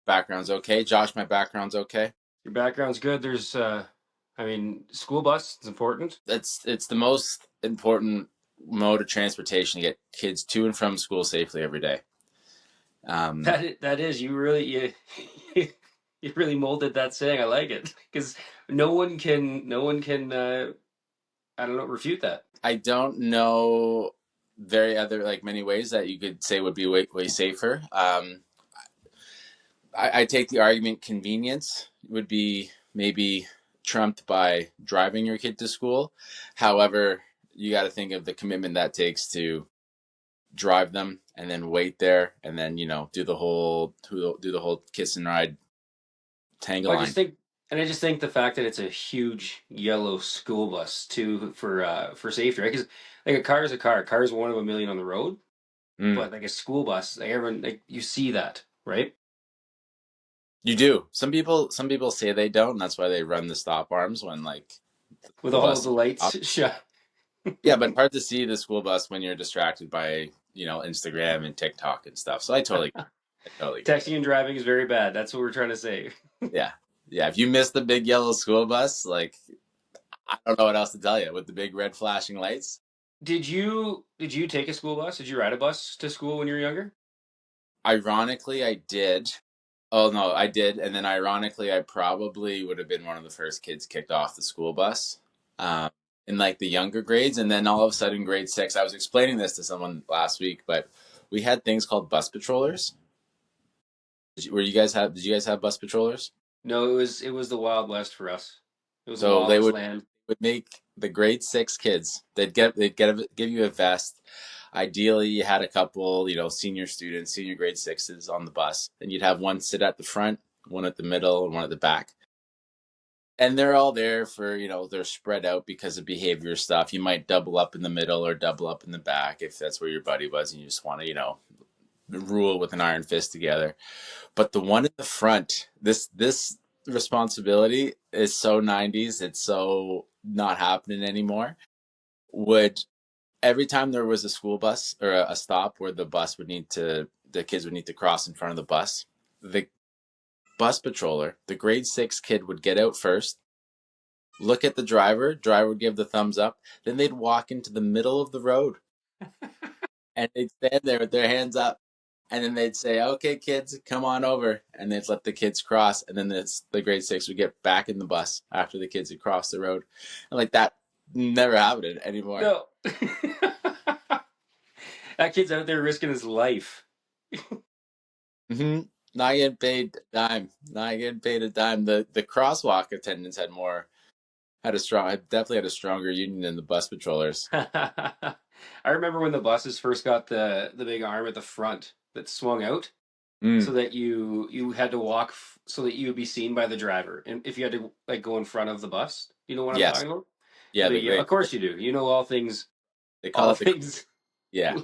Background's okay. Josh, my background's okay. Your background's good. School bus is important. It's the most important mode of transportation to get kids to and from school safely every day. Um, That is, you really molded that saying. I like it because no one can I don't know, refute that. I don't know very other like many ways that you could say would be way safer. I take the argument convenience would be maybe trumped by driving your kid to school. However, you got to think of the commitment that takes to drive them and then wait there and then do the whole kiss and ride tangle Well, I line. just think, and I just think the fact that it's a huge yellow school bus too for safety, right? Because like a car is a car. A car is one of a million on the road, Mm. but like a school bus, like everyone, like you see that, right? You do. Some people say they don't, and that's why they run the stop arms when like the With school all of bus the is lights up. shut. Yeah, but hard to see the school bus when you're distracted by Instagram and TikTok and stuff. So I totally get it. Texting and driving is very bad. That's what we're trying to say. Yeah, yeah. If you miss the big yellow school bus, like I don't know what else to tell you with the big red flashing lights. Did you take a school bus? Did you ride a bus to school when you were younger? Ironically, I did. Oh no, I did, and then ironically, I probably would have been one of the first kids kicked off the school bus, um, in like the younger grades, and then all of a sudden, grade six. I was explaining this to someone last week, but we had things called bus patrollers. Did you guys have bus patrollers? No, it was the Wild West for us. It was the So they wildest would land. would make the grade six kids. Give you a vest. Ideally, you had a couple, senior students, senior grade sixes on the bus, and you'd have one sit at the front, one at the middle, and one at the back. And they're all there for, they're spread out because of behavior stuff. You might double up in the middle or double up in the back if that's where your buddy was, and you just want to, rule with an iron fist together. But the one in the front, this responsibility is so 90s. It's so not happening anymore. Would Every time there was a school bus or a stop where the kids would need to cross in front of the bus, the bus patroller, the grade six kid would get out first, look at the driver would give the thumbs up, then they'd walk into the middle of the road and they'd stand there with their hands up. And then they'd say, "Okay, kids, come on over," and they'd let the kids cross. And then the grade six would get back in the bus after the kids had crossed the road, and like that never happened anymore. No. That kid's out there risking his life. Hmm. Not getting paid a dime. Not getting paid a dime. The crosswalk attendants definitely had a stronger union than the bus patrollers. I remember when the buses first got the big arm at the front that swung out so Mm. that you had to walk so that you would be seen by the driver. And if you had to like go in front of the bus, you know what I'm Yes. talking about? The Yeah, the big, great. of course you do. You know all things, They call all it the. things. Yeah.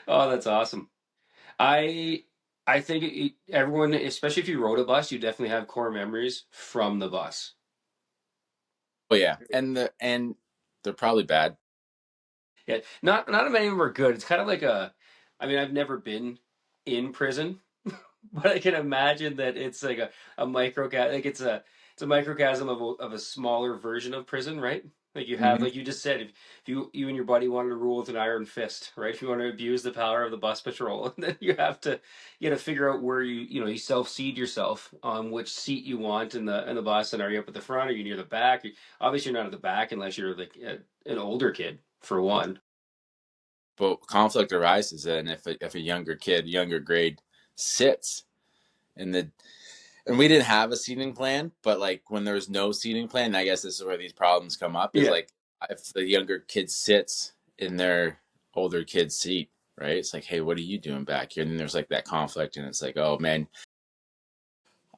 Oh, that's awesome. I I think everyone, especially if you rode a bus, you definitely have core memories from the bus. Oh yeah, and they're probably bad. Yeah, not many of them are good. It's kind of like I've never been in prison, but I can imagine that it's like a like it's a microcosm of a smaller version of prison, right? Like you have, Hmm. like you just said, if you and your buddy wanted to rule with an iron fist, right? If you want to abuse the power of the bus patrol, and then you have to figure out where you self seat yourself on which seat you want in the bus, and are you up at the front? Are you near the back? Obviously, you're not at the back unless you're like an older kid, for one. But conflict arises then if a younger kid, younger grade, sits in the and we didn't have a seating plan, but like when there's no seating plan, I guess this is where these problems come up. Is Yeah. like if the younger kid sits in their older kid's seat, right? It's like, hey, what are you doing back here? And then there's like that conflict, and it's like, oh man,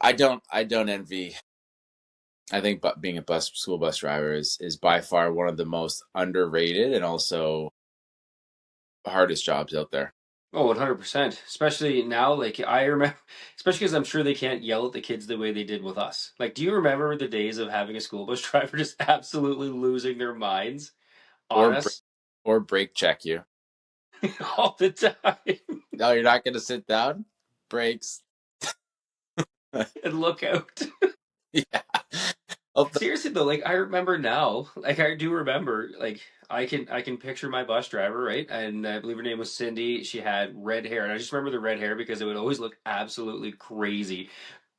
I don't envy. I think being a school bus driver is by far one of the most underrated and also hardest jobs out there. Oh, 100%. Especially now, like I remember, especially because I'm sure they can't yell at the kids the way they did with us. Like, do you remember the days of having a school bus driver just absolutely losing their minds on or break, us or brake check you. all the time? No, you're not going to sit down. Brakes. and look out. Yeah. Oh, Seriously though, like I remember now, like I do remember, like I can picture my bus driver, right? And I believe her name was Cindy. She had red hair, and I just remember the red hair because it would always look absolutely crazy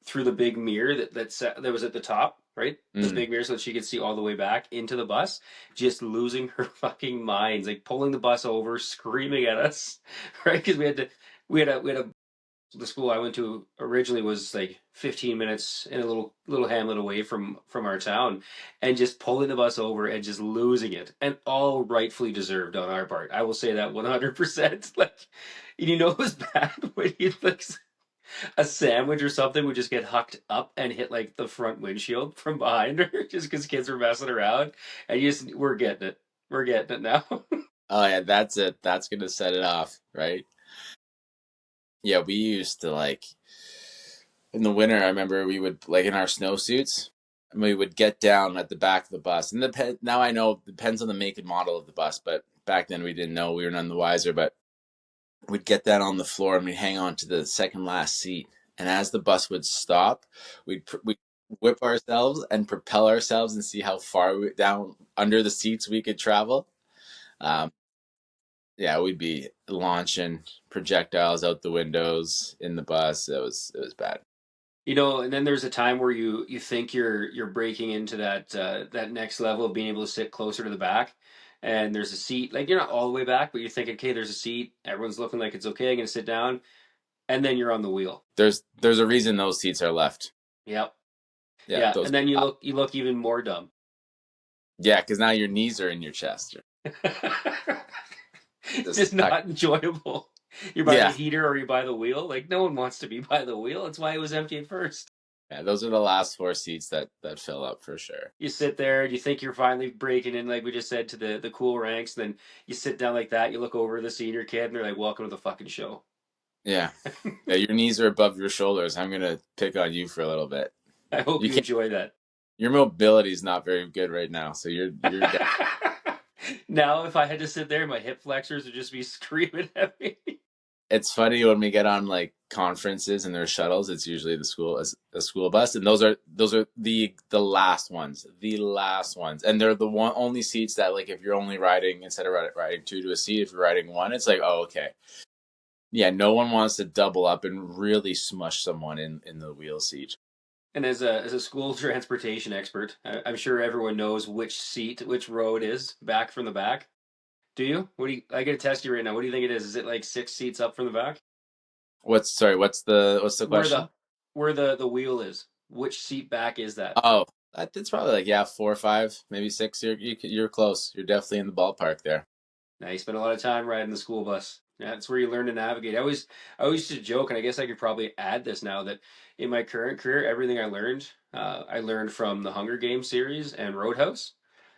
through the big mirror that was at the top, right? The mm. big mirror so that she could see all the way back into the bus, just losing her fucking minds, like pulling the bus over, screaming at us, right? Because we had a the school I went to originally was like 15 minutes in a little hamlet away from our town, and just pulling the bus over and just losing it, and all rightfully deserved on our part. I will say that 100%. Like, you know, it was bad when you like a sandwich or something would just get hucked up and hit like the front windshield from behind her, just because kids were messing around, and we're getting it, we're getting it now. Oh yeah, that's it. That's gonna set it off, right? Yeah, we used to like in the winter. I remember we would like in our snowsuits, and we would get down at the back of the bus. And now I know it depends on the make and model of the bus, but back then we didn't know. We were none the wiser. But we'd get that on the floor and we'd hang on to the second last seat. And as the bus would stop, we'd whip ourselves and propel ourselves and see how far down under the seats we could travel. Um, yeah, we'd be launching projectiles out the windows in the bus. It was bad. You know, and then there's a time where you think you're breaking into that next level of being able to sit closer to the back, and there's a seat. Like you're not all the way back, but you're thinking, okay, there's a seat. Everyone's looking like it's okay. I'm gonna sit down, and then you're on the wheel. There's a reason those seats are left. Yep. Yeah, Yeah, those. and then you look even more dumb. Yeah, because now your knees are in your chest. It's Just just not enjoyable. You're by the yeah, heater or you by the wheel. Like no one wants to be by the wheel. That's why it was empty at first. yeah. Those are the last four seats that fill up for sure. You sit there, you think you're finally breaking in, like we just said, to the cool ranks. Then you sit down like that. You look over the senior kid, and they're like, "Welcome to the fucking show." Yeah, yeah. Your knees are above your shoulders. I'm gonna pick on you for a little bit. I hope You you can't. enjoy that. Your mobility is not very good right now, so you're Now, if I had to sit there, my hip flexors would just be screaming at me. it's funny when we get on like conferences and there's shuttles. It's usually a school bus, and those are the last ones, and they're the one only seats that like if you're only riding instead of riding two to a seat, if you're riding one, it's like oh okay, yeah. No one wants to double up and really smush someone in the wheel seat. And as a school transportation expert, I'm sure everyone knows which seat, which row it is back from the back. Do you? What do you? I got to test you right now. What do you think it is? Is it like 6 seats up from the back? What's the Where question? the where the wheel is? Which seat back is that? Oh, it's probably like yeah, 4 or 5, maybe 6. You're close. You're definitely in the ballpark there. Now you spend a lot of time riding the school bus. Yeah, that's where you learn to navigate. I always used to joke, and I guess I could probably add this now that in my current career, everything I learned from the Hunger Games series and Roadhouse.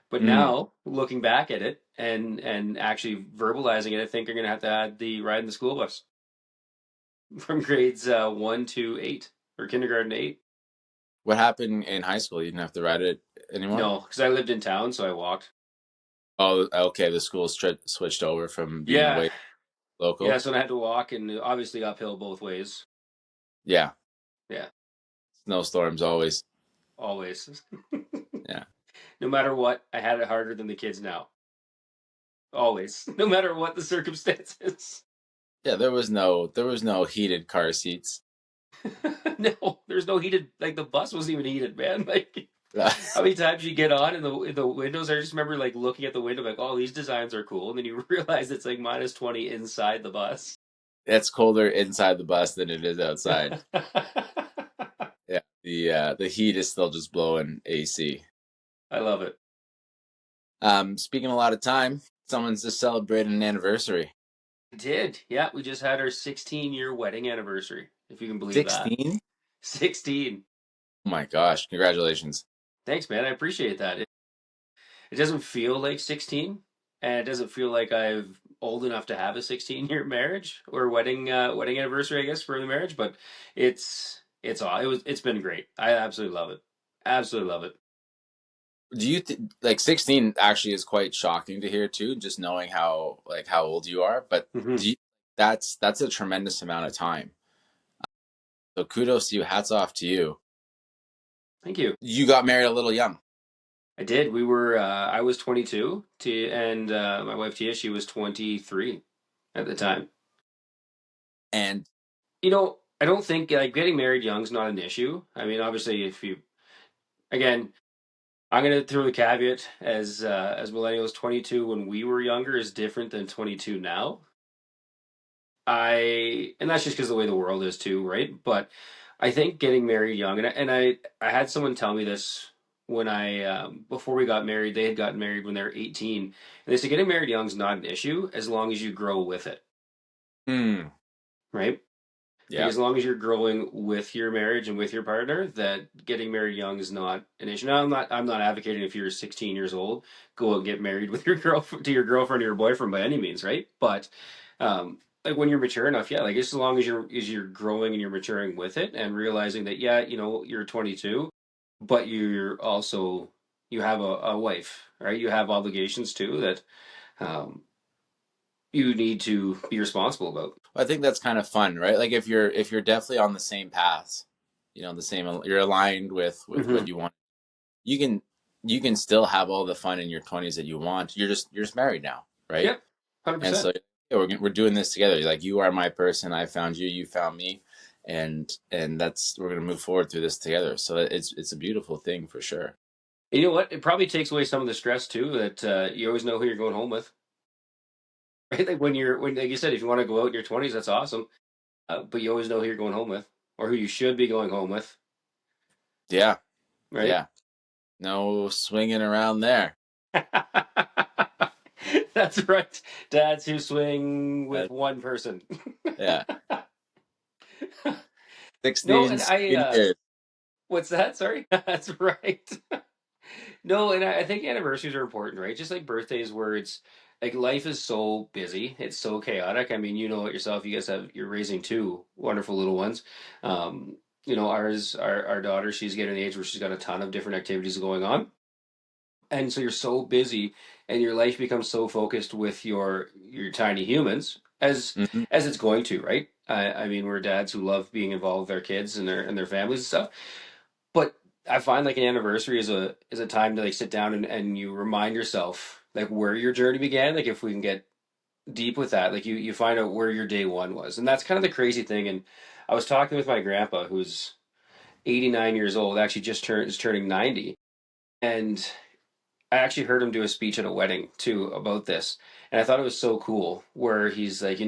But Mm. now, looking back at it and actually verbalizing it, I think I'm gonna have to add the ride in the school bus from grades 1 to 8 or kindergarten to 8. What happened in high school? You didn't have to ride it anymore? No, because I lived in town, so I walked. Oh, okay. The school switched over from being Yeah, away yeah. local. So I had to walk, and obviously uphill both ways. Yeah, Yeah, snowstorms always. always. Yeah, No matter what, I had it harder than the kids now. Always, no matter what the circumstances. yeah. There was no heated car seats. No, there's no heated. Like the bus wasn't even heated, man. Like how many times you get on and the windows? I just remember like looking at the window, like, oh, these designs are cool, and then you realize it's like -20 inside the bus. It's colder inside the bus than it is outside. Yeah, the heat is still just blowing AC. I love it. Speaking a lot of time, someone's just celebrating an anniversary. We did. Yeah, we just had our 16-year wedding anniversary, if you can believe that. 16? 16. Oh my gosh! Congratulations. Thanks, man. I appreciate that. It doesn't feel like 16, and it doesn't feel like I've old enough to have a 16-year marriage or wedding anniversary, I guess, for the marriage, but it's been great. I absolutely love it. Absolutely love it. Do you like 16 actually is quite shocking to hear too, just knowing how old you are, but Hmm. do you, that's a tremendous amount of time. So kudos to you. Hats off to you. Thank you. You got married a little young. I did. I was 22 and my wife Tia, she was 23 at the time. And I don't think like getting married young is not an issue. I mean, obviously, if you again, I'm gonna throw the caveat as millennials, 22 when we were younger is different than 22 now. And that's just because the way the world is too, right? But I think getting married young, I had someone tell me this when I before we got married, they had gotten married when they were 18, and they said getting married young is not an issue as long as you grow with it, hmm, right? Like yeah. as long as you're growing with your marriage and with your partner, that getting married young is not an issue. Now, I'm not advocating if you're 16 years old, go and get married with your girlfriend to your girlfriend or your boyfriend by any means, right? But like when you're mature enough, yeah, like as long as you're growing and you're maturing with it and realizing that yeah, you're 22, but you have a wife, right? You have obligations too that um, you need to be responsible about. I think that's kind of fun, right? Like if you're definitely on the same paths, the same, you're aligned with what Hmm. you want. You can you can still have all the fun in your 20s that you want. You're just married now, right? Yep, 100%. And so yeah, we're doing this together. Like you are my person, I found you, you found me, and that's we're gonna move forward through this together. So it's a beautiful thing for sure. You know what? It probably takes away some of the stress too. That you always know who you're going home with, right? Like like you said, if you want to go out in your 20s, that's awesome. But you always know who you're going home with, or who you should be going home with, Yeah, right? yeah. No swinging around there. That's right. Dads who swing with Uh, one person. yeah, No, 16, and 16 years. what's that? Sorry. That's right. No, and I think anniversaries are important, right? Just like birthdays, where it's like life is so busy, it's so chaotic. I mean, you know it yourself. You're raising two wonderful little ones. Um, our daughter, she's getting the age where she's got a ton of different activities going on, and so you're so busy, and your life becomes so focused with your tiny humans Hmm. as it's going to, right? I mean, we're dads who love being involved with their kids and their families and stuff, but I find like an anniversary is a time to like sit down and you remind yourself like where your journey began. Like if we can get deep with that, like you find out where your day one was. And that's kind of the crazy thing. And I was talking with my grandpa who's 89 years old, actually is turning 90. And I actually heard him do a speech at a wedding too about this. And I thought it was so cool where he's like,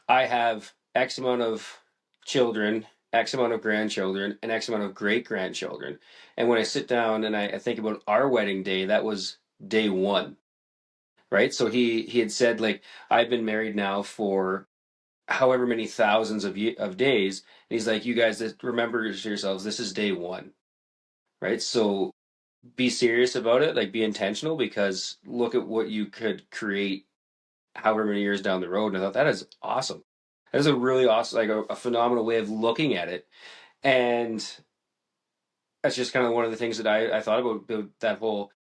I have X amount of children, X amount of grandchildren, and X amount of great grandchildren. And when I sit down and I think about our wedding day, that was day one, right? So he had said like I've been married now for however many thousands of days, and he's like, you guys, remember yourselves, this is day one, right? So be serious about it, like be intentional because look at what you could create however many years down the road. And I thought that is awesome. That is a really awesome, like a phenomenal way of looking at it. And that's just kind of one of the things that I thought about that whole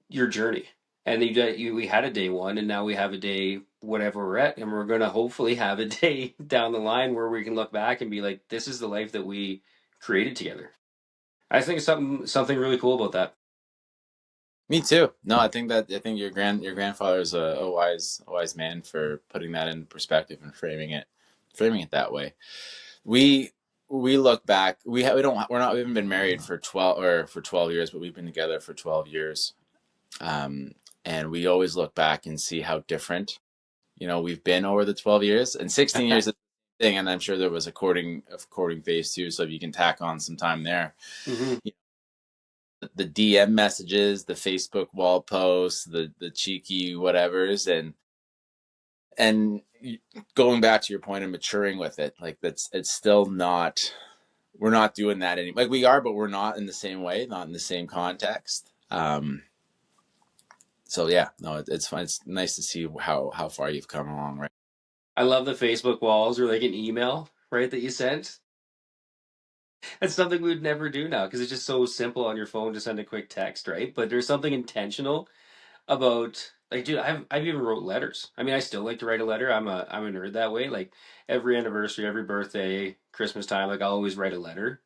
your journey. And we had a day one, and now we have a day whatever we're at, and we're gonna hopefully have a day down the line where we can look back and be like, this is the life that we created together. I think it's something really cool about that. Me too. No, I think your grandfather is a wise man for putting that in perspective and framing it that way. We we look back. We haven't been married for 12 years, but we've been together for 12 years. Um, and we always look back and see how different we've been over the 12 years, and 16 years is the thing. And I'm sure there was a courting phase too. So if you can tack on some time there, Hmm. the DM messages, the Facebook wall posts, the cheeky whatevers, and going back to your point of maturing with it, like it's still not. We're not doing that anymore. Like we are, but we're not in the same way, not in the same context. So yeah, no, it's fun. It's nice to see how far you've come along, right? I love the Facebook walls or like an email, right, that you sent. That's something we would never do now because it's just so simple on your phone to send a quick text, right? But there's something intentional about. Like, dude, I've even wrote letters. I mean, I still like to write a letter. I'm a nerd that way. Like every anniversary, every birthday, Christmas time, like I'll always write a letter.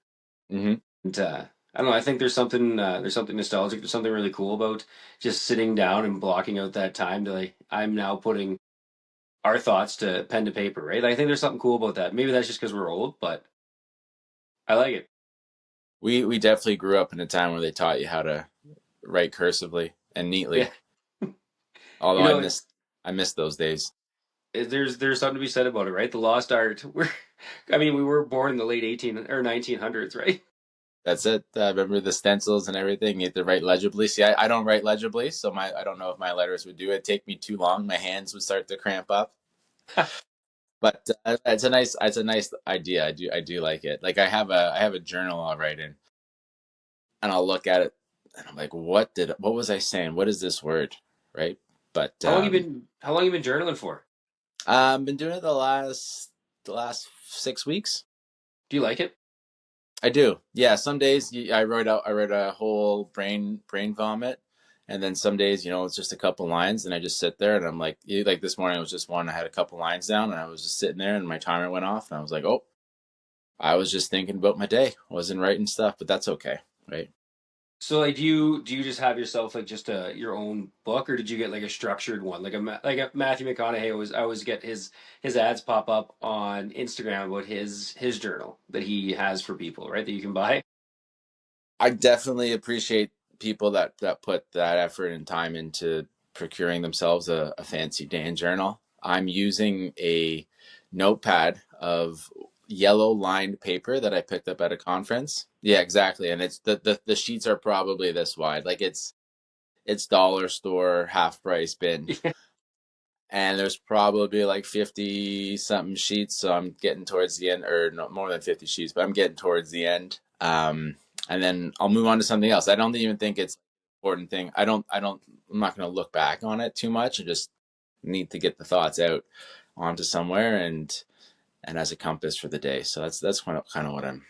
Hmm. And I don't know. I think there's something nostalgic. There's something really cool about just sitting down and blocking out that time to like I'm now putting our thoughts to pen to paper, right? I think there's something cool about that. Maybe that's just because we're old, but I like it. We definitely grew up in a time where they taught you how to write cursively and Yeah, neatly. Although you know, I miss those days. there's something to be said about it, right? The lost art. I mean, we were born in the late 18 or 1900s, right? That's it. I remember the stencils and everything. You had to write legibly. See, I don't write legibly, so I don't know if my letters would do it. Take me too long. My hands would start to cramp up. But it's a nice idea. I do like it. Like I have a journal I'll write in, and I'll look at it, and I'm like, what was I saying? What is this word, right? But How long you been journaling for? I've been doing it the last 6 weeks. Do you like it? I do. Yeah, some days I wrote a whole brain vomit, and then some days, it's just a couple lines, and I just sit there and I'm like, like this morning it was just one. I had a couple lines down, and I was just sitting there, and my timer went off, and I was like, oh, I was just thinking about my day. I wasn't writing stuff, but that's okay, right? So like, do you just have yourself like just your own book, or did you get like a structured one, like like a Matthew McConaughey? I always get his ads pop up on Instagram about his journal that he has for people, right? That you can buy. I definitely appreciate people that put that effort and time into procuring themselves a fancy Dan journal. I'm using a notepad of yellow lined paper that I picked up at a conference. Yeah, exactly. And it's the sheets are probably this wide. Like it's dollar store half price bin, and there's probably like 50 something sheets, so I'm getting towards the end, or no, more than 50 sheets, but I'm getting towards the end. And then I'll move on to something else. I don't even think it's an important thing. I'm not going to look back on it too much. I just need to get the thoughts out onto somewhere, and as a compass for the day. So that's kind of what I'm,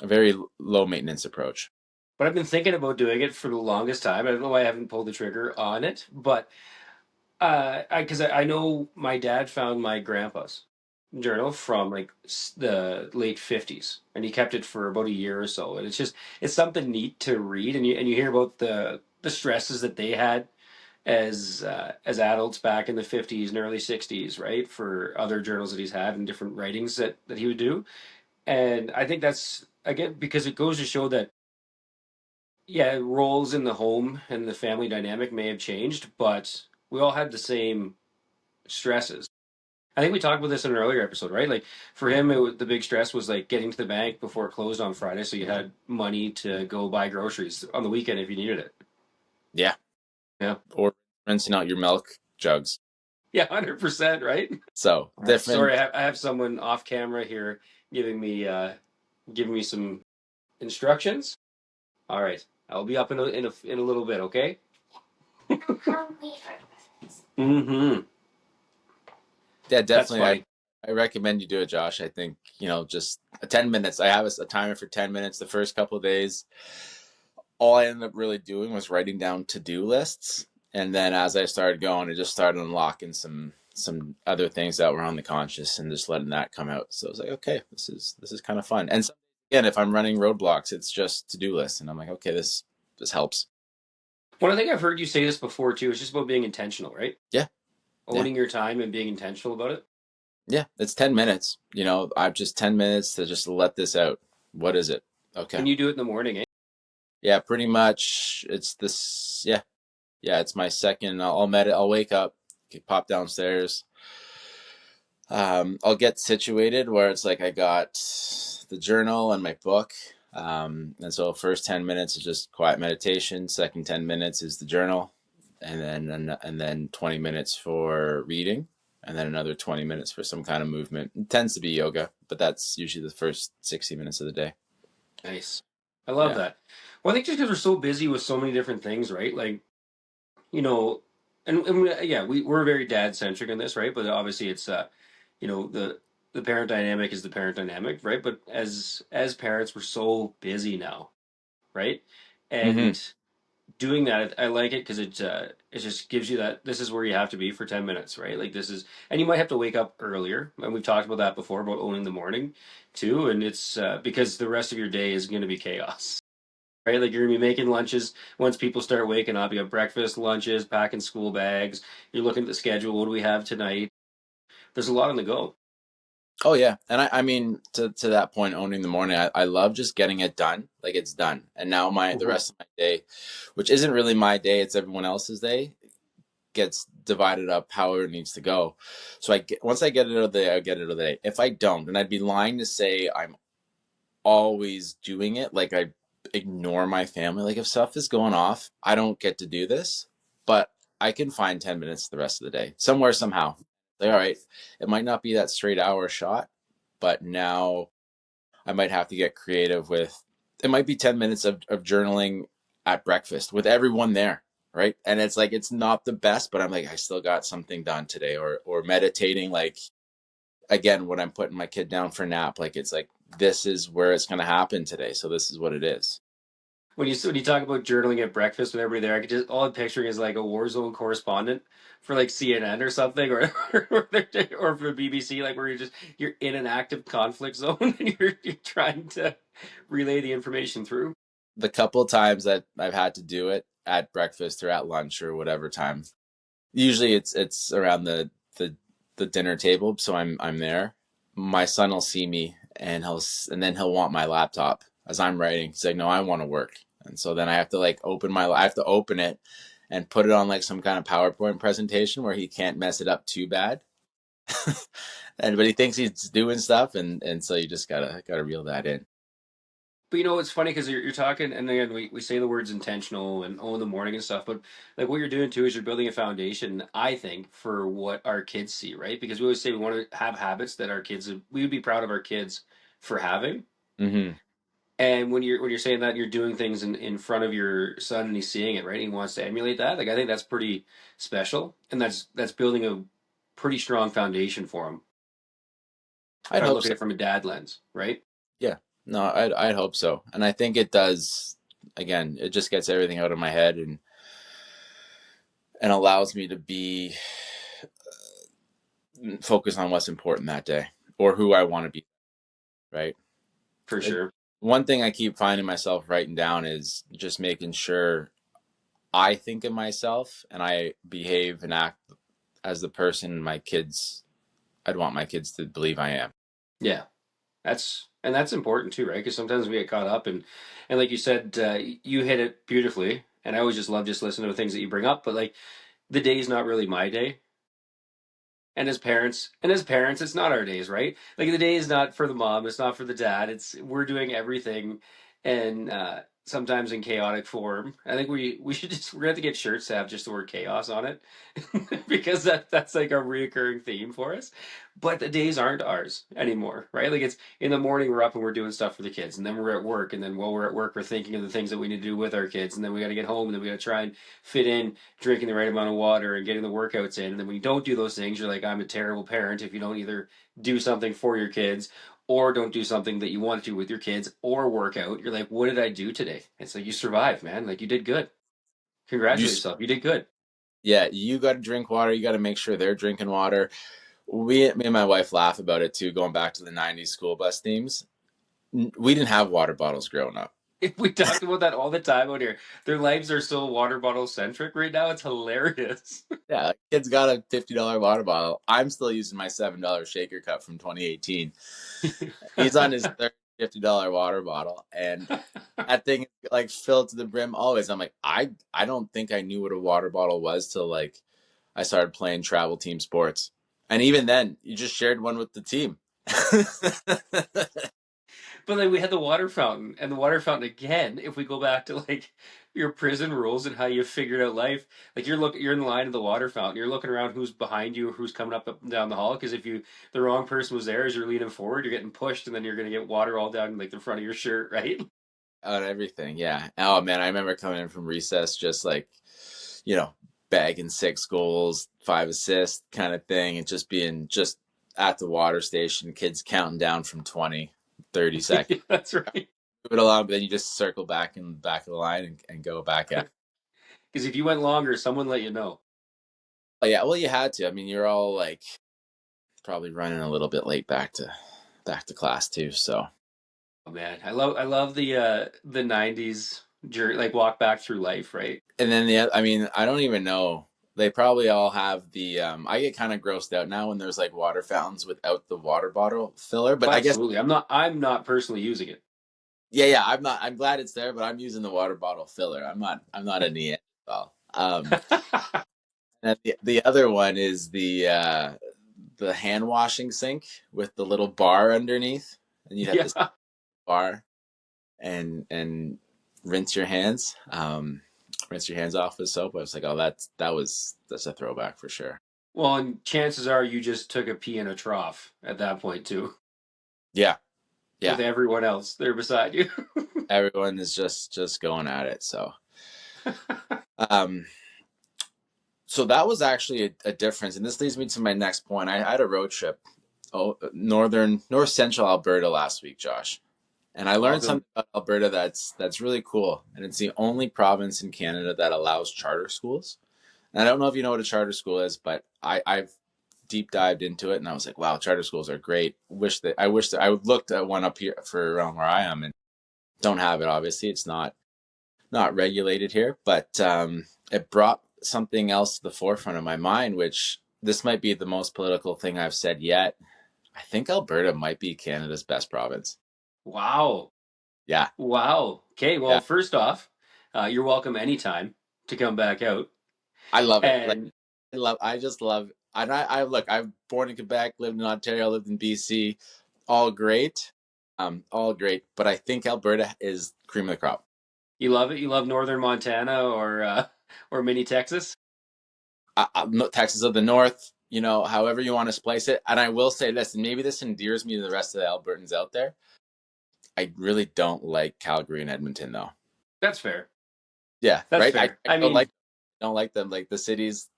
a very low maintenance approach. But I've been thinking about doing it for the longest time. I don't know why I haven't pulled the trigger on it, but I know my dad found my grandpa's journal from like the late 50s, and he kept it for about a year or so, and it's something neat to read, and you hear about the stresses that they had as adults back in the 50s and early 60s, right? For other journals that he's had and different writings that he would do. And I think that's again because it goes to show that yeah, roles in the home and the family dynamic may have changed, but we all had the same stresses. I think we talked about this in an earlier episode, right? Like for him, the big stress was like getting to the bank before it closed on Friday, so you had money to go buy groceries on the weekend if you needed it. Yeah. Yeah, Or rinsing out your milk jugs. yeah, 100%, right? So All right, sorry, different. I have someone off camera here giving me giving me some instructions. All right, I'll be up in a little bit, okay? Mm-hmm. Yeah, That's definitely. funny. I recommend you do it, Josh. I think, just 10 minutes. I have a timer for 10 minutes the first couple of days. All I ended up really doing was writing down to-do lists. And then as I started going, I just started unlocking some other things that were on the conscious and just letting that come out. So I was like, okay, this is kind of fun. And so, again, if I'm running roadblocks, it's just to-do lists. And I'm like, okay, this helps. One thing I've heard you say this before too. It's just about being intentional, right? Yeah. Yeah. Owning your time and being intentional about it. Yeah. It's 10 minutes. I've just 10 minutes to just let this out. What is it? Okay. And you do it in the morning, eh? Yeah, pretty much. It's this. Yeah, yeah. It's my second. I'll wake up, pop downstairs. I'll get situated where it's like I got the journal and my book. And so first 10 minutes is just quiet meditation. Second 10 minutes is the journal, and then 20 minutes for reading, and then another 20 minutes for some kind of movement. It tends to be yoga, but that's usually the first 60 minutes of the day. Nice. I love Yeah. that. Well, I think just because we're so busy with so many different things, right? Like, you know, yeah, we're very dad centric in this, right? But obviously, it's you know, the parent dynamic is the parent dynamic, right? But as parents, we're so busy now, right? Hmm. And doing that, I like it because it just gives you that this is where you have to be for 10 minutes, right? Like this is, and you might have to wake up earlier, and we've talked about that before about owning the morning too. And it's because the rest of your day is going to be chaos. Right, like you're gonna be making lunches once people start waking up. You have breakfast, lunches, packing school bags. You're looking at the schedule. What do we have tonight? There's a lot on the go. Oh yeah, and I mean to that point, owning the morning, I love just getting it done, like it's done. And now the Mhm. rest of my day, which isn't really my day, it's everyone else's day, gets divided up however it needs to go. So once I get it out of the day, I get it out of the day. If I don't, and I'd be lying to say I'm always doing it, like I ignore my family. Like if stuff is going off, I don't get to do this, but I can find 10 minutes the rest of the day somewhere somehow. Like, all right, it might not be that straight hour shot, but now I might have to get creative with it might be 10 minutes of journaling at breakfast with everyone there. Right. And it's like it's not the best, but I'm like, I still got something done today. Or meditating, like again, when I'm putting my kid down for a nap, like it's like this is where it's gonna happen today. So this is what it is. When you talk about journaling at breakfast with everybody there, I could just all I'm picturing is like a war zone correspondent for like CNN or something, or or for BBC, like where you're in an active conflict zone and you're trying to relay the information through. The couple times that I've had to do it at breakfast or at lunch or whatever time, usually it's around the dinner table, so I'm there. My son will see me and then he'll want my laptop as I'm writing. He's like, "No, I want to work." And so then I have to like I have to open it and put it on like some kind of PowerPoint presentation where he can't mess it up too bad. And but he thinks he's doing stuff, and so you just gotta reel that in. But it's funny because you're talking, and again, we say the words intentional and own the morning and stuff, but like what you're doing too is you're building a foundation, I think, for what our kids see, right? Because we always say we want to have habits that we would be proud of our kids for having. Mm-hmm. And when you're saying that, you're doing things in front of your son and he's seeing it, right? And he wants to emulate that. Like I think that's pretty special, and that's building a pretty strong foundation for him. If I'd I hope look at so. it from a dad lens, right? Yeah. No, I'd hope so, and I think it does. Again, it just gets everything out of my head and allows me to be focused on what's important that day or who I want to be. Right. For It, sure. one thing I keep finding myself writing down is just making sure I think of myself and I behave and act as the person I'd want my kids to believe I am. Yeah. That's important too, right? Because sometimes we get caught up and like you said, you hit it beautifully. And I always just love just listening to the things that you bring up. But like the day's not really my day. And as parents, it's not our days, right? Like the day is not for the mom, it's not for the dad. It's we're doing everything, and sometimes in chaotic form. I think we should just we're gonna have to get shirts to have just the word chaos on it, because that's like a reoccurring theme for us. But the days aren't ours anymore, right? Like it's in the morning we're up and we're doing stuff for the kids, and then we're at work, and then while we're at work we're thinking of the things that we need to do with our kids, and then we got to get home, and then we got to try and fit in drinking the right amount of water and getting the workouts in. And then when you don't do those things, you're like, I'm a terrible parent if you don't either do something for your kids or don't do something that you want to do with your kids or work out. You're like, what did I do today? It's like you survived, man. Like you did good. You, Congratulate yourself. You did good. yeah, you got to drink water. You got to make sure they're drinking water. Me and my wife laugh about it too, going back to the 90s school bus themes. We didn't have water bottles growing up. We talk about that all the time out here. Their lives are so water bottle centric right now. It's hilarious. Yeah, kid's got a $50 water bottle. I'm still using my $7 shaker cup from 2018. He's on his third $50 water bottle, and that thing is like filled to the brim always. I'm like, I don't think I knew what a water bottle was till like I started playing travel team sports, and even then, you just shared one with the team. But like we had the water fountain and the water fountain again. If we go back to like your prison rules and how you figured out life, like you're in the line of the water fountain. You're looking around who's behind you or who's coming up and down the hall. Because if the wrong person was there as you're leaning forward, you're getting pushed, and then you're gonna get water all down like the front of your shirt, right? On everything, yeah. Oh man, I remember coming in from recess just like, you know, bagging 6 goals, 5 assists kind of thing, and just being just at the water station, kids counting down from 20, 30 seconds. That's right. Move it along, but then you just circle back in the back of the line and go back at it. Because if you went longer, someone let you know. Oh, yeah, well, you had to. I mean, you're all like probably running a little bit late back to class too. So, Oh man, I love the '90s journey, like walk back through life, right? and then I mean, I don't even know. They probably all have the. I get kind of grossed out now when there's like water fountains without the water bottle filler. But Oh, I guess, absolutely. I'm not personally using it. yeah, yeah. I'm not. I'm glad it's there, but I'm using the water bottle filler. I'm not. I'm not a Neanderthal. And the other one is the hand washing sink with the little bar underneath, and you have this Yeah. bar and rinse your hands. Rinse your hands off with soap. I was like, oh, that's a throwback for sure. Well, and chances are you just took a pee in a trough at that point too, Yeah, with yeah. everyone else there beside you. Everyone is just going at it. Um, so that was actually a difference, and this leads me to my next point. I had a road trip, north central Alberta last week, Josh, and I learned Welcome. something about Alberta that's really cool, and it's the only province in Canada that allows charter schools. And I don't know if you know what a charter school is, but I've deep dived into it, and I was like, wow, charter schools are great. I wish that I looked at one up here for around where I am, and don't have it. Obviously, it's not regulated here, but it brought something else to the forefront of my mind, which this might be the most political thing I've said yet. I think Alberta might be Canada's best province. Wow. Yeah, Wow. Okay, well, yeah, first off, you're welcome anytime to come back out. I love it. Like, And I just love. And I look. I'm born in Quebec, lived in Ontario, lived in BC, all great, all great. But I think Alberta is cream of the crop. you love it. You love northern Montana or mini Texas. Texas of the North, however you want to splice it. And I will say this, and maybe this endears me to the rest of the Albertans out there. I really don't like Calgary and Edmonton, though. That's fair. Yeah, That's right. fair. I I mean, don't like them. Like the cities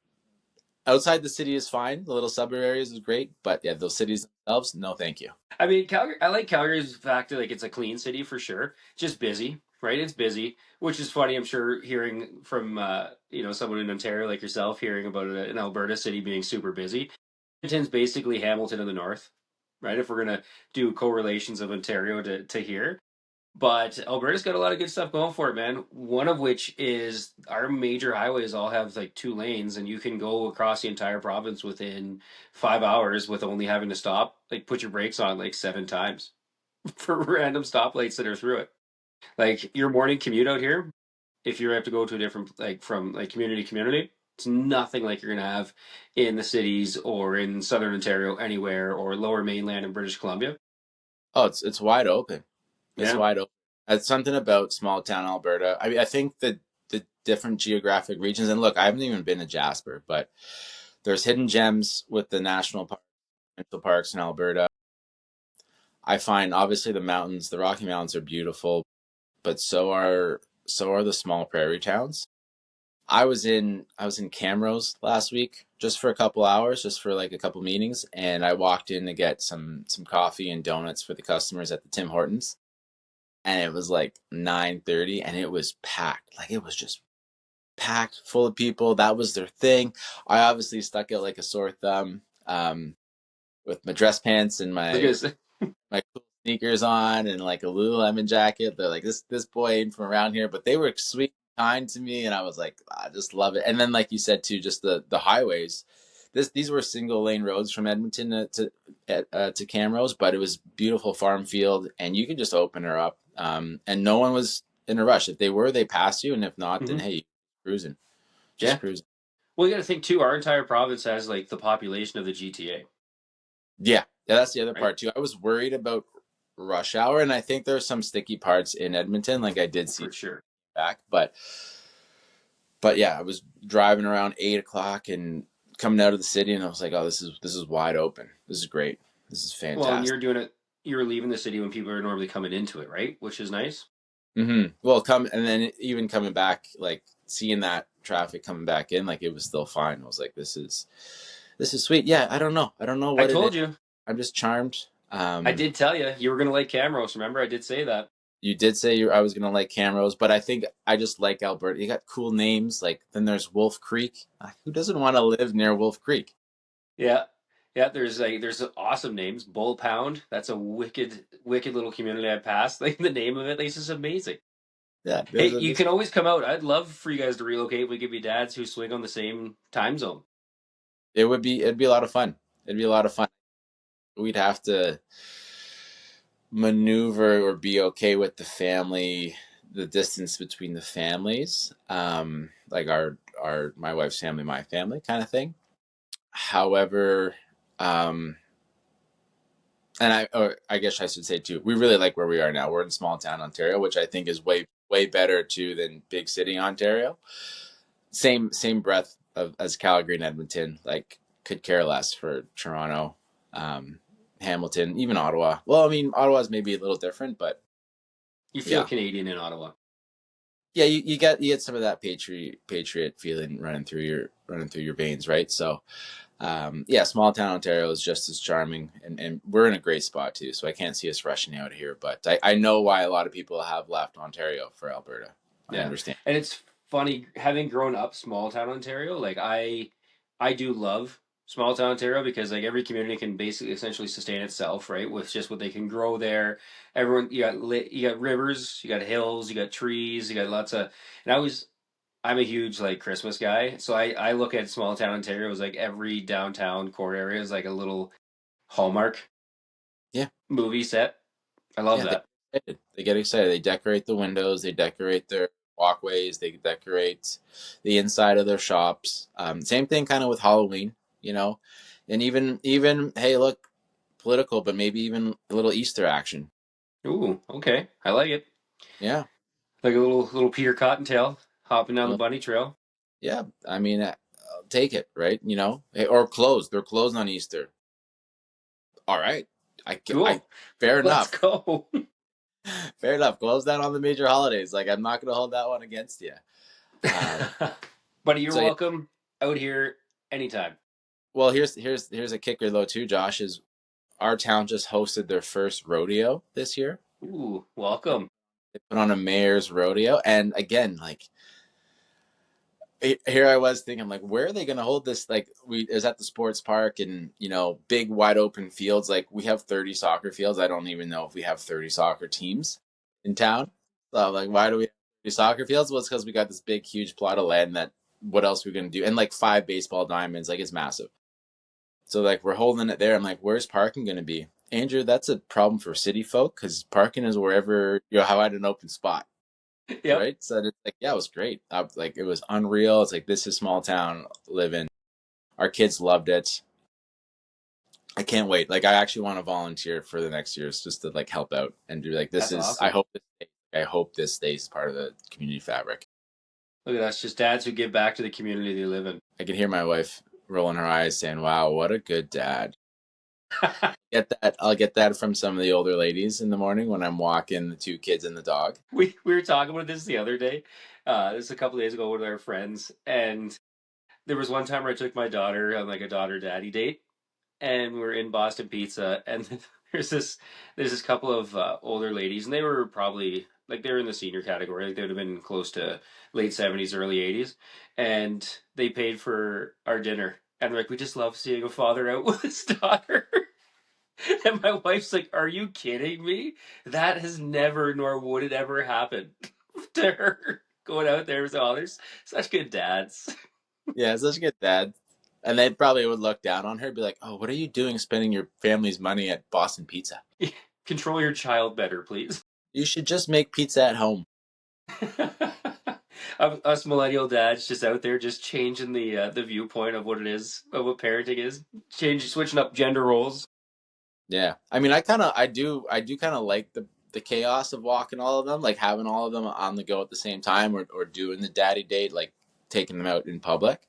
outside the city is fine. The little suburb areas is great, but yeah, those cities themselves, no, thank you. Calgary. I like Calgary's fact that like it's a clean city for sure. Just busy, right? It's busy, which is funny. I'm sure hearing from someone in Ontario like yourself, hearing about an Alberta city being super busy. Edmonton's basically Hamilton in the north, right? If we're gonna do correlations of Ontario to here, but Alberta's got a lot of good stuff going for it, man. One of which is our major highways all have like two lanes, and you can go across the entire province within 5 hours with only having to stop, like put your brakes on like 7 times for random stoplights that are through it. Like your morning commute out here, if you have to go to a different like from like community to community, it's nothing like you're gonna have in the cities or in southern Ontario anywhere or lower mainland in British Columbia. Oh, it's wide open. It's Yeah. wide open. It's something about small town Alberta. I mean, I think the different geographic regions, and look, I haven't even been to Jasper, but there's hidden gems with the national parks in Alberta. I find obviously the mountains, the Rocky Mountains are beautiful, but so are the small prairie towns. I was in Camrose last week just for a couple hours, just for like a couple meetings, and I walked in to get some coffee and donuts for the customers at the Tim Hortons, and it was like 9:30, and it was packed. Like it was just packed full of people. That was their thing. I obviously stuck out like a sore thumb, with my dress pants and I was gonna say, my cool sneakers on and like a Lululemon jacket. They're like, this boy ain't from around here, but they were sweet, kind to me, and I was like, I just love it. And then, like you said too, just the highways. These were single lane roads from Edmonton to Camrose, but it was beautiful farm field, and you could just open her up, and no one was in a rush. If they were, they passed you, and if not, then mhm. hey, cruising, just Yeah. cruising. Well, you got to think too. Our entire province has like the population of the GTA, Yeah, yeah, that's the other right? part too. I was worried about rush hour, and I think there's some sticky parts in Edmonton. Like I did see For sure. back, but yeah, I was driving around 8 o'clock and coming out of the city, and I was like, oh, this is wide open. This is great. This is Well, and fantastic. you're doing it. You're leaving the city when people are normally coming into it, right? Which is nice. Well, come and then even coming back, like seeing that traffic coming back in, like it was still fine. I was like, this is sweet. Yeah, I don't know I what it is. told you. I'm just charmed. I did tell you you were gonna like Camrose. Remember, I did say that. You did say I was gonna like Camrose, but I think I just like Alberta. You got cool names. Like then there's Wolf Creek. Who doesn't want to live near Wolf Creek? Yeah. Yeah, there's awesome names. Bull Pound. That's a wicked little community I passed. Like the name of it, like, it's just amazing. Yeah, Hey, you can always come out. I'd love for you guys to relocate. We could be dads who swing on the same time zone. it'd be a lot of fun. It'd be a lot of fun. We'd have to maneuver or be okay with the distance between the families, like our my wife's family, my family, kind of thing. However, um, and or I guess I should say too, we really like where we are now. We're in small town Ontario, which I think is way better too than big city Ontario. Same breadth as Calgary and Edmonton. Like could care less for Toronto, um, Hamilton, even Ottawa. Well, I mean Ottawa's maybe a little different, but You feel yeah, Canadian in Ottawa. yeah. You get some of that patriot feeling running through your veins, right? So yeah, small town Ontario is just as charming, and we're in a great spot too. So I can't see us rushing out of here, but I know why a lot of people have left Ontario for Alberta. I Yeah. understand. And it's funny having grown up small town Ontario, like I do love small town Ontario because like every community can basically essentially sustain itself, right? With just what they can grow there. Everyone you got rivers, you got hills, you got trees, you got lots of and I'm a huge like Christmas guy. So I look at small town Ontario as like every downtown core area is like a little Hallmark Yeah, movie set. I love yeah. that. They get excited. They decorate the windows. They decorate their walkways. They decorate the inside of their shops. Same thing, kind of with Halloween, you know, and even hey, look, political, but maybe even a little Easter action. Ooh, okay. I like it. Yeah, Like a little Peter Cottontail hopping down the well, bunny trail. yeah. I mean, I'll take it, right? You know, hey, or closed. They're closed on Easter. All right, I Cool. fair Let's enough. go. Fair enough. Close down on the major holidays. Like I'm not going to hold that one against you. Um, Buddy, you're so yeah. welcome out here anytime. Well, here's a kicker though too. Josh is our town just hosted their first rodeo this year. Ooh, welcome. They put on a mayor's rodeo, and again, like here I was thinking, like, where are they going to hold this? Like, we is at the sports park, and you know, big wide open fields. Like, we have 30 soccer fields. I don't even know if we have 30 soccer teams in town. So, like, why do we have 30 soccer fields? Well, it's because we got this big, huge plot of land. That what else are we going to do? And like five baseball diamonds. Like, it's massive. So like we're holding it there. I'm like, where's parking going to be? Andrew, that's a problem for city folk because parking is wherever you have had an open spot, Yep, right? So it's like, yeah, it was great. Like it was unreal. It's like this is small town living. Our kids loved it. I can't wait. Like I actually want to volunteer for the next years just to like help out and do like this that's is. awesome. I hope this stays part of the community fabric. Look at us, just dads who give back to the community they live in. I can hear my wife rolling her eyes saying, "Wow, what a good dad." Get that. I'll get that from some of the older ladies in the morning when I'm walking the two kids and the dog. We were talking about this the other day. This is a couple days ago with our friends, and there was one time where I took my daughter on like a daughter daddy date, and we were in Boston Pizza, and there's this there's this couple of older ladies, and they were probably like they were in the senior category, like they would have been close to late 70s, early 80s, and they paid for our dinner, and they're like, we just love seeing a father out with his daughter. And my wife's like, are you kidding me? That has never, nor would it ever happen to her going out there with others. Such good dads. Yeah, such a good dad. And they probably would look down on her, be like, "Oh, what are you doing, spending your family's money at Boston Pizza? Control your child better, please. You should just make pizza at home." Us millennial dads just out there just changing the viewpoint of what it is of what parenting is, switching up gender roles. Yeah, I mean, I do kind of like the chaos of walking all of them, like having all of them on the go at the same time, or doing the daddy date, like taking them out in public.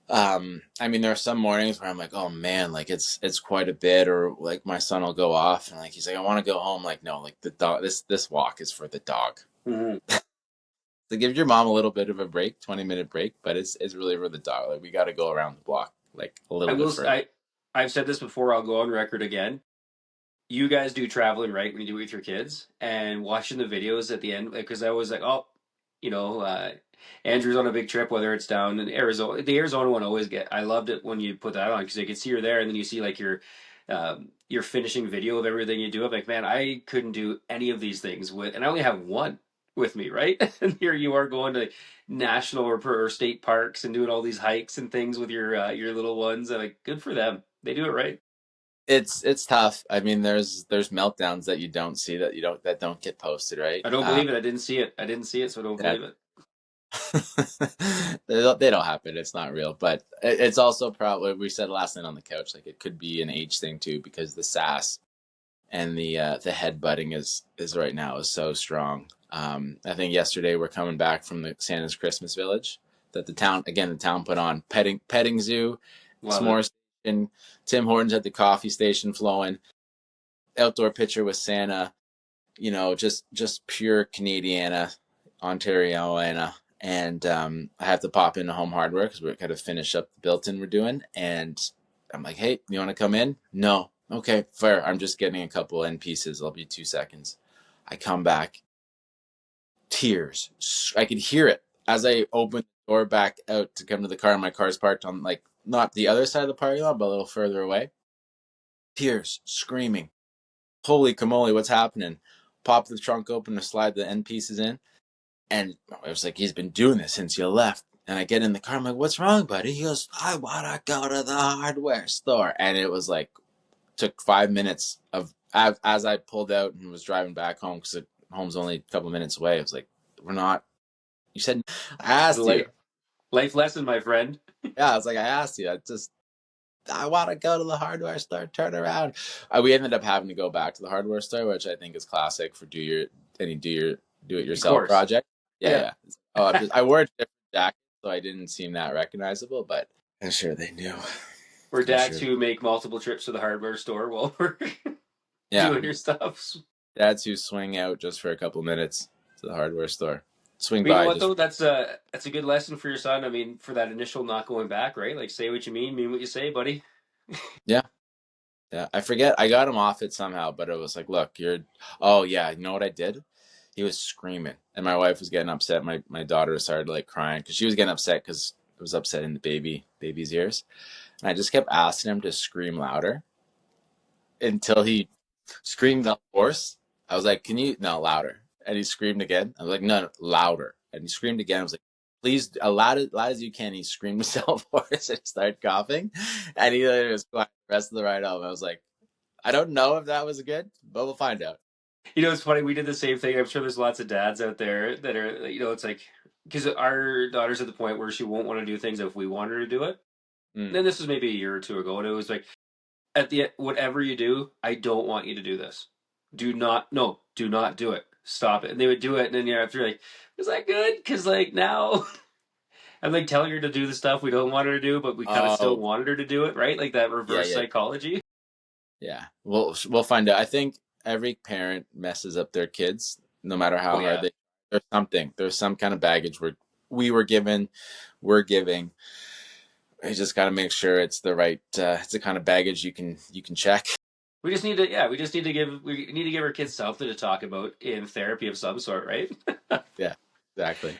I mean, there are some mornings where I'm like, oh man, like it's quite a bit, or like my son will go off and like he's like, I want to go home. Like, no, like the dog, this walk is for the dog. Mhm. To give your mom a little bit of a break, 20-minute break, but it's really for the dog. Like we got to go around the block like a I little bit will. further. I've said this before. I'll go on record again. you guys do traveling right when you do it with your kids, and watching the videos at the end, because I was like, oh, you know, Andrew's on a big trip, whether it's down in Arizona. The Arizona one always get. I loved it when you put that on because you could see her there, and then you see like your finishing video of everything you do. I'm like, man, I couldn't do any of these things with, and I only have one with me, right? And here you are going to national or state parks and doing all these hikes and things with your little ones. And like, good for them. They do it right. It's tough. I mean, there's meltdowns that you don't see, that don't get posted, right? I don't believe it. I didn't see it. I didn't see it, so I don't Yeah. believe it. They don't happen. It's not real, but it's also probably, we said last night on the couch, like it could be an age thing too, because the sass and the headbutting is right now is so strong. I think yesterday we're coming back from the Santa's Christmas Village that the town put on petting zoo, Love it. s'more station, Tim Hortons at the coffee station flowing, outdoor picture with Santa, just pure Canadiana, Ontarioana. And I have to pop into Home Hardware because we're kind of finish up the built-in we're doing. And I'm like, hey, you want to come in? No. Okay, fair. I'm just getting a couple end pieces. I'll be 2 seconds. I come back, tears. I could hear it as I opened the door back out to come to the car. My car's parked on, like, not the other side of the parking lot, but a little further away. Tears, screaming. Holy camole, what's happening? Pop the trunk open to slide the end pieces in. And I was like, he's been doing this since you left. And I get in the car. I'm like, what's wrong, buddy? He goes, I want to go to the hardware store. And it was like, took 5 minutes of, as I pulled out and was driving back home, because home's only a couple of minutes away. I was like, we're not, you said, I The asked you. life lesson, my friend. Yeah, I was like, I asked you. I want to go to the hardware store, turn around. We ended up having to go back to the hardware store, which I think is classic for do it Of yourself course. project. Yeah, Yeah. yeah. Oh, I wore a different jacket, so I didn't seem that recognizable, but I'm sure they knew. We're I'm dads sure. who make multiple trips to the hardware store while we're Yeah, doing your stuff. dads who swing out just for a couple minutes to the hardware store, swing But you know by what just. though? That's a good lesson for your son. I mean, for that initial not going back, right? Like say what you mean what you say, buddy. Yeah, yeah. I forget. I got him off it somehow, but it was like, look, you're. Oh yeah, you know what I did? He was screaming, and my wife was getting upset. My daughter started like crying because she was getting upset because it was upsetting the baby's ears, and I just kept asking him to scream louder until he screamed the horse. I was like, "Can you no louder?" And he screamed again. I was like, "No, no louder." And he screamed again. I was like, "Please, loud as you can." He screamed himself hoarse and he started coughing, and he literally was quiet the rest of the ride home. I was like, I don't know if that was good, but we'll find out. You know, it's funny. We did the same thing. I'm sure there's lots of dads out there that are, it's like because our daughter's at the point where she won't want to do things if we want her to do it. And Mm. then this was maybe a year or two ago, and it was like at the whatever you do, I don't want you to do this. Do not, no, do not do it. Stop it. And they would do it, and then you're after like, is that good? Because like now I'm like telling her to do the stuff we don't want her to do, but we kind of still Oh, wanted her to do it, right? Like that yeah, reverse yeah, psychology. yeah. We'll find out. I think every parent messes up their kids, no matter how Oh hard yeah. they. There's some kind of baggage we were given, we're giving. You just got to make sure it's the right. It's the kind of baggage you can check. We just need to give our kids something to talk about in therapy of some sort, right? Yeah, exactly.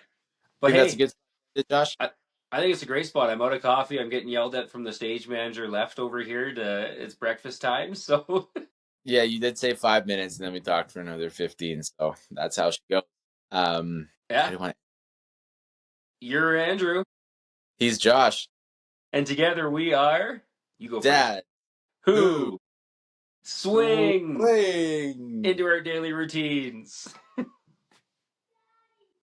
But Think that's a hey, good, Josh? I, I think it's a great spot. I'm out of coffee. I'm getting yelled at from the stage manager left over here to it's breakfast time. So Yeah, you did say 5 minutes, and then we talked for another 15. So that's how she goes. I yeah, don't want. you're Andrew. He's Josh, And together we are you go first. Dad. Who Who swing swing? into our daily routines.